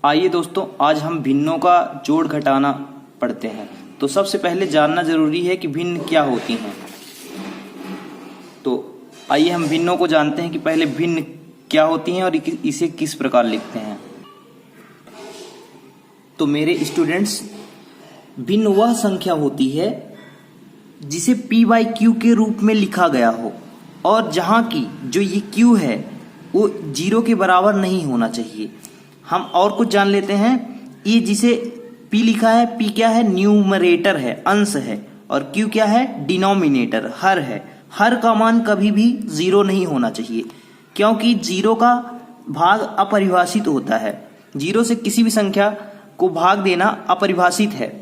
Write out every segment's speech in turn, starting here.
आइए दोस्तों, आज हम भिन्नों का जोड़ घटाना पढ़ते हैं। तो सबसे पहले जानना जरूरी है कि भिन्न क्या होती हैं। तो आइए हम भिन्नों को जानते हैं कि पहले भिन्न क्या होती हैं और इसे किस प्रकार लिखते हैं। तो मेरे स्टूडेंट्स, भिन्न वह संख्या होती है जिसे p/q के रूप में लिखा गया हो और जहां की जो ये q है वो 0 के बराबर नहीं होना चाहिए। हम और कुछ जान लेते हैं। ये जिसे p लिखा है, p क्या है? न्यूमरेटर है, अंश है, और q क्या है? डिनोमिनेटर, हर है। हर का मान कभी भी 0 नहीं होना चाहिए, क्योंकि 0 का भाग अपरिभाषित होता है। 0 से किसी भी संख्या को भाग देना अपरिभाषित है,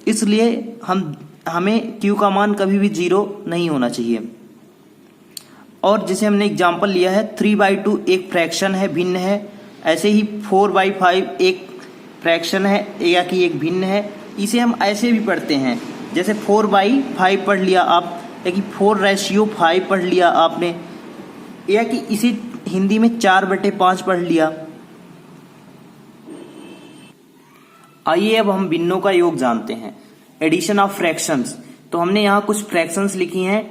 इसलिए हमें q का मान कभी भी 0 नहीं होना चाहिए। और जैसे हमने एग्जाम्पल लिया है, 3/2 एक फ्रैक्शन है, भिन्न है। ऐसे ही 4/5 एक फ्रैक्शन है या कि एक भिन्न है। इसे हम ऐसे भी पढ़ते हैं, जैसे 4/5 पढ़ लिया आप, या कि 4/5 पढ़ लिया आपने, या कि इसे हिंदी में 4/5 पढ़ लिया। आइए अब हम भिन्नों का योग जानते हैं। Addition of fractions. तो हमने यहाँ कुछ फ्रैक्शंस लिखी हैं,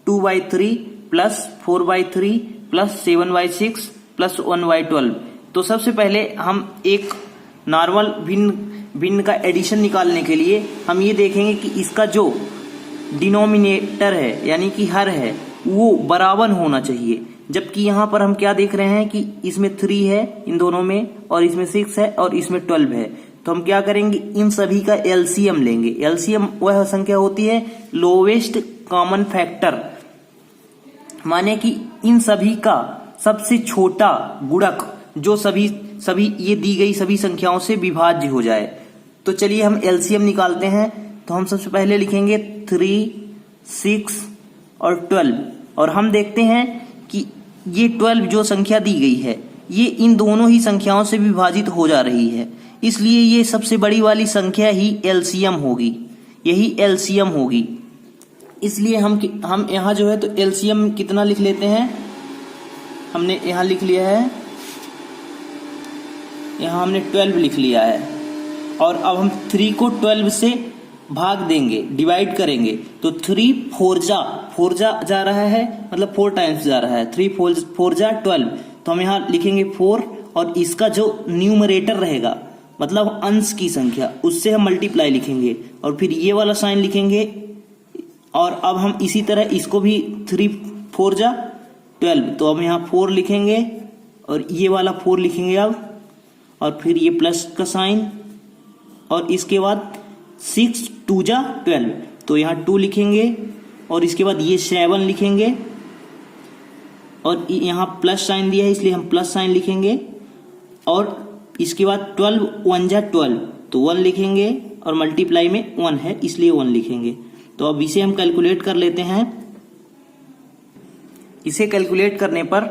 2/3 प्लस 4/3 प्लस 7/6 प्लस 1/12। तो सबसे पहले हम एक नॉर्मल भिन्न का एडिशन निकालने के लिए हम ये देखेंगे कि इसका जो डिनोमिनेटर है यानी कि हर है वो बराबर होना चाहिए। जबकि यहाँ पर हम क्या देख रहे हैं कि इसमें 3 है इन दोनों में, और इसमें 6 है और इसमें 12 है। तो हम क्या करेंगे, इन सभी का एलसीएम लेंगे। एलसीएम वह संख्या होती है लोवेस्ट कॉमन फैक्टर, माने कि इन सभी का सबसे छोटा गुणक जो सभी ये दी गई सभी संख्याओं से विभाज्य हो जाए। तो चलिए हम एलसीएम निकालते हैं। तो हम सबसे पहले लिखेंगे 3, 6 और 12, और हम देखते हैं कि ये 12 जो संख्या दी गई है ये इन दोनों ही संख्याओं से विभाजित हो जा रही है, इसलिए ये सबसे बड़ी वाली संख्या ही एलसीएम होगी, यही एलसीएम होगी। इसलिए हम यहाँ जो है तो एलसीएम कितना लिख लेते हैं, हमने यहाँ लिख लिया है, यहाँ हमने 12 लिख लिया है। और अब हम 3 को 12 से भाग देंगे, डिवाइड करेंगे। तो 3 4 जा रहा है, मतलब 4 टाइम्स जा रहा है। 3 4 जा 12। तो हम यहाँ लिखेंगे 4, और इसका जो न्यूमरेटर रहेगा मतलब अंश की संख्या, उससे हम मल्टीप्लाई लिखेंगे और फिर ये वाला साइन लिखेंगे। और अब हम इसी तरह इसको भी 3 4 जा 12, तो अब यहाँ 4 लिखेंगे और ये वाला 4 लिखेंगे अब, और फिर ये प्लस का साइन, और इसके बाद 6 2 जा 12, तो यहाँ 2 लिखेंगे, और इसके बाद ये 7 लिखेंगे, और यहाँ प्लस साइन दिया है इसलिए हम प्लस साइन लिखेंगे, और इसके बाद 12 1 जा 12, तो 1 लिखेंगे, और मल्टीप्लाई में 1 है इसलिए 1 लिखेंगे। तो अब इसे हम कैलकुलेट कर लेते हैं। इसे कैलकुलेट करने पर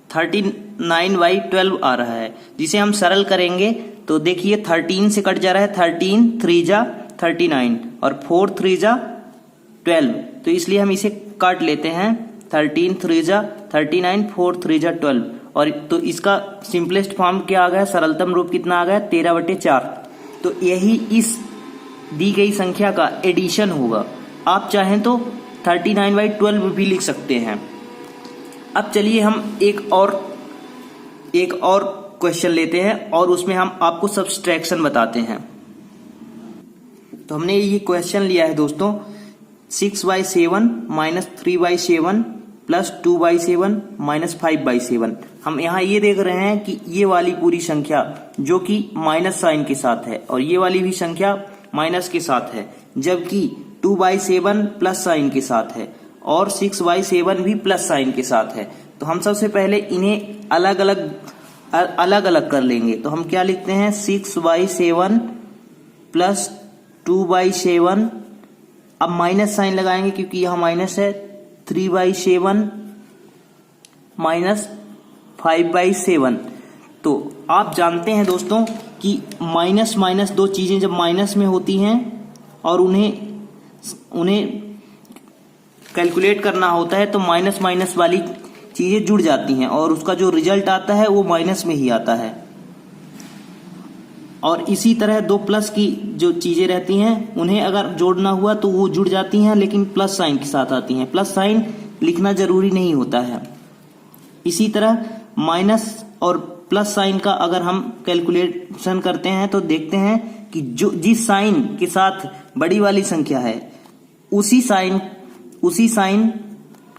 39/12 आ रहा है, जिसे हम सरल करेंगे तो देखिए 13 से कट जा रहा है, 13 3 जा 39 और 4 3 जा 12, तो इसलिए हम इसे काट लेते हैं। 13 3 जा 39, 4 3 जा 12, और तो इसका सिंपलेस्ट फॉर्म क्या आ गया, सरलतम रूप कितना आ गया, 13/4। तो यही इस दी गई संख्या का एडिशन होगा। आप चाहें तो 39/12 भी लिख सकते हैं। अब चलिए हम एक और क्वेश्चन लेते हैं और उसमें हम आपको सब्सट्रैक्शन बताते हैं। तो हमने ये क्वेश्चन लिया है दोस्तों, 6/7 माइनस 3/7 प्लस 2/7 माइनस 5/7। हम यहाँ ये देख रहे हैं कि ये वाली पूरी संख्या जो कि माइनस साइन के साथ है, और ये वाली भी संख्या माइनस के साथ है, जबकि 2/7 प्लस साइन के साथ है और 6/7 भी प्लस साइन के साथ है। तो हम सबसे पहले इन्हें अलग अलग कर लेंगे। तो हम क्या लिखते हैं, 6/7 प्लस 2/7, अब माइनस साइन लगाएंगे क्योंकि यहाँ माइनस है, 3/7 माइनस 5/7। तो आप जानते हैं दोस्तों कि माइनस माइनस दो चीजें जब माइनस में होती हैं और उन्हें कैलकुलेट करना होता है तो माइनस माइनस वाली चीजें जुड़ जाती हैं और उसका जो रिजल्ट आता है वो माइनस में ही आता है। और इसी तरह दो प्लस की जो चीजें रहती हैं उन्हें अगर जोड़ना हुआ तो वो जुड़ जाती हैं, लेकिन प्लस साइन के साथ आती हैं। प्लस साइन लिखना जरूरी नहीं होता है। इसी तरह माइनस और प्लस साइन का अगर हम कैलकुलेशन करते हैं तो देखते हैं कि जो जिस साइन के साथ बड़ी वाली संख्या है उसी साइन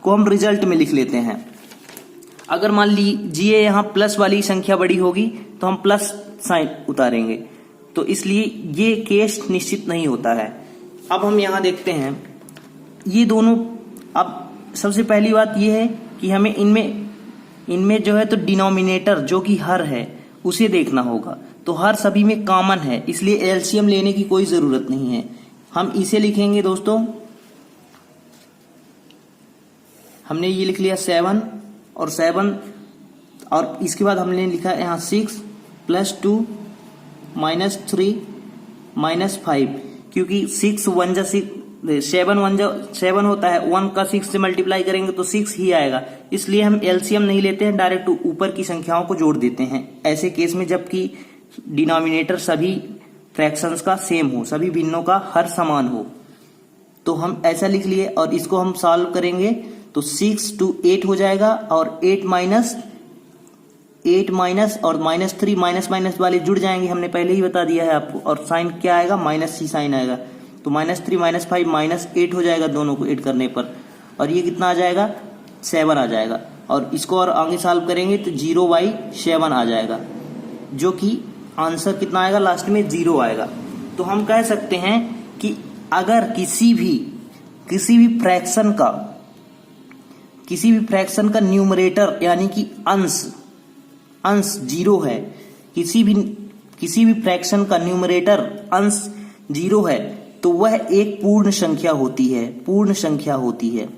को हम रिजल्ट में लिख लेते हैं। अगर मान लीजिए यहाँ प्लस वाली संख्या बड़ी होगी तो हम प्लस साइन उतारेंगे, तो इसलिए ये केस निश्चित नहीं होता है। अब हम यहाँ देखते हैं ये दोनों। अब सबसे पहली बात ये है कि हमें इनमें जो है तो डिनोमिनेटर जो कि हर है उसे देखना होगा। तो हर सभी में कॉमन है, इसलिए एलसीएम लेने की कोई जरूरत नहीं है। हम इसे लिखेंगे दोस्तों, हमने ये लिख लिया 7 और 7 और इसके बाद हमने लिखा यहाँ 6 + 2 - 3 - 5, क्योंकि 6 1 जा 7 होता है, 1 का 6 से मल्टीप्लाई करेंगे तो 6 ही आएगा। इसलिए हम एलसीएम नहीं लेते हैं, डायरेक्ट ऊपर की संख्याओं को जोड़ देते हैं ऐसे केस में जबकि डिनोमिनेटर सभी फ्रैक्शंस का सेम हो, सभी भिन्नों का हर समान हो। तो हम ऐसा लिख लिए और इसको हम सॉल्व करेंगे तो 6 × 8 हो जाएगा और 8 माइनस और -3 माइनस वाले जुड़ जाएंगे, हमने पहले ही बता दिया है आपको। और साइन क्या आएगा, माइनस ही साइन आएगा। तो -3 - 5 -8 हो जाएगा दोनों को ऐड करने पर। और ये कितना आ जाएगा, 7 आ जाएगा। और इसको और आगे सॉल्व करेंगे तो 0/7 आ जाएगा, जो कि आंसर कितना आएगा, लास्ट में 0 आएगा। तो हम कह सकते हैं कि अगर किसी भी फ्रैक्शन का न्यूमरेटर यानी कि अंश 0 है, किसी भी फ्रैक्शन का न्यूमरेटर अंश 0 है तो वह एक पूर्ण संख्या होती है।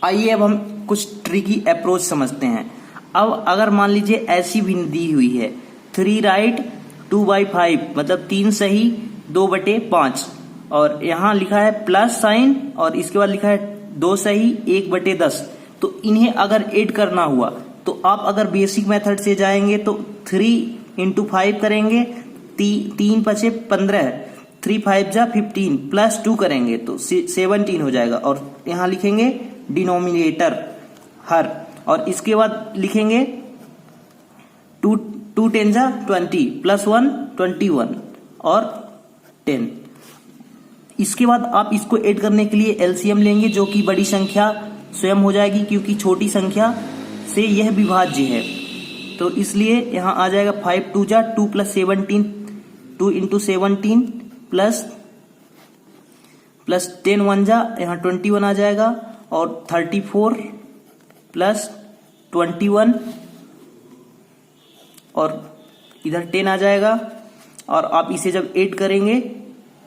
आइए अब हम कुछ ट्रिकी अप्रोच समझते हैं। अब अगर मान लीजिए ऐसी भिन्न दी हुई है 3 राइट 2/5, मतलब 3 सही 2/5, और यहाँ लिखा है प्लस साइन और इसके बाद लिखा है 2 सही 1/10। तो इन्हें अगर ऐड करना हुआ तो आप अगर बेसिक मेथड से जाएंगे तो 3 × 5 करेंगे, 3 × 5 = 15, 3 × 5 = 15 + 2 करेंगे तो 17 हो जाएगा। और यहाँ लिखेंगे डिनोमिनेटर हर, और इसके बाद लिखेंगे 2 × 10 = 20 + 1 21 और 10। इसके बाद आप इसको ऐड करने के लिए एलसीएम लेंगे, जो कि बड़ी संख्या स्वयं हो जाएगी क्योंकि छोटी संख्या से यह विभाज्य है। तो इसलिए यहाँ आ जाएगा 5 × 2 = 2 + 17, 2 × 17 प्लस 10 × 1 = यहाँ 21 आ जाएगा, और 34 + 21 और इधर 10 आ जाएगा। और आप इसे जब ऐड करेंगे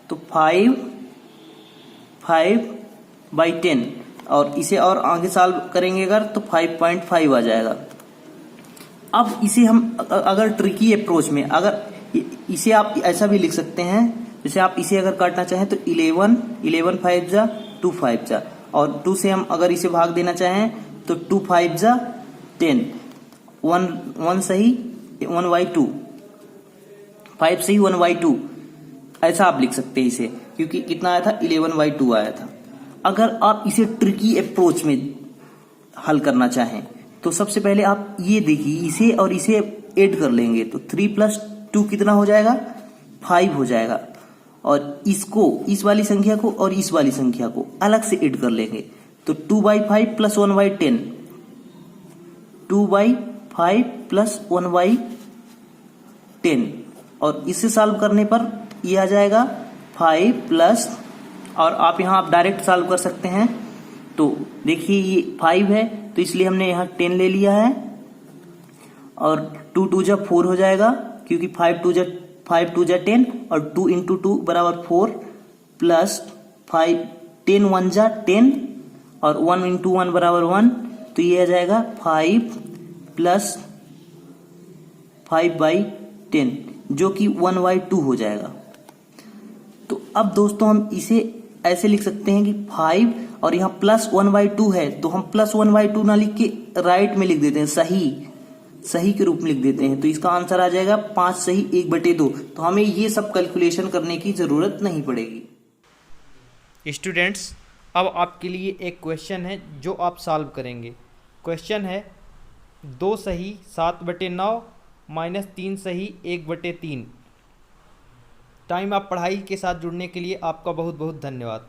तो 5/10, और इसे और आगे सॉल्व करेंगे अगर तो 5.5 आ जाएगा। अब इसे हम अगर ट्रिकी अप्रोच में अगर इसे आप ऐसा भी लिख सकते हैं, जैसे आप इसे अगर काटना चाहें तो 11 5 = 2 5 = और 2 से हम अगर इसे भाग देना चाहें तो 2 5 = 10, 1 सही 1/2, 5 सही 1/2, ऐसा आप लिख सकते हैं इसे, क्योंकि कितना आया था 11/2 आया था। अगर आप इसे ट्रिकी अप्रोच में हल करना चाहें तो सबसे पहले आप ये देखिए, इसे और इसे ऐड कर लेंगे तो 3 + 2 कितना हो जाएगा, 5 हो जाएगा। और इसको, इस वाली संख्या को और इस वाली संख्या को अलग से ऐड कर लेंगे तो 2/5 + 1/10, 2/5 + 1/10, और इसे सॉल्व करने पर ये आ जाएगा 5 प्लस, और आप यहाँ आप डायरेक्ट सॉल्व कर सकते हैं। तो देखिए ये 5 है तो इसलिए हमने यहाँ 10 ले लिया है, और 2 × 2 = 4 हो जाएगा, क्योंकि 5 × 2 = 10 और 2 × 2 = 4 प्लस 5 10 × 1 = 10 और 1 × 1 = 1, तो ये आ जाएगा 5 + 5/10, जो कि 1/2 हो जाएगा। तो अब दोस्तों हम इसे ऐसे लिख सकते हैं कि 5 और यहाँ +1/2 है, तो हम +1/2 ना लिख के राइट में लिख देते हैं, सही के रूप में लिख देते हैं। तो इसका आंसर आ जाएगा 5 सही 1/2। तो हमें ये सब कैलकुलेशन करने की जरूरत नहीं पड़ेगी। स्टूडेंट्स, अब आपके लिए एक क्वेश्चन है जो आप सॉल्व करेंगे। क्वेश्चन है 2 सही 7/9 माइनस 3 सही 1/3। टाइम आप पढ़ाई के साथ जुड़ने के लिए आपका बहुत बहुत धन्यवाद।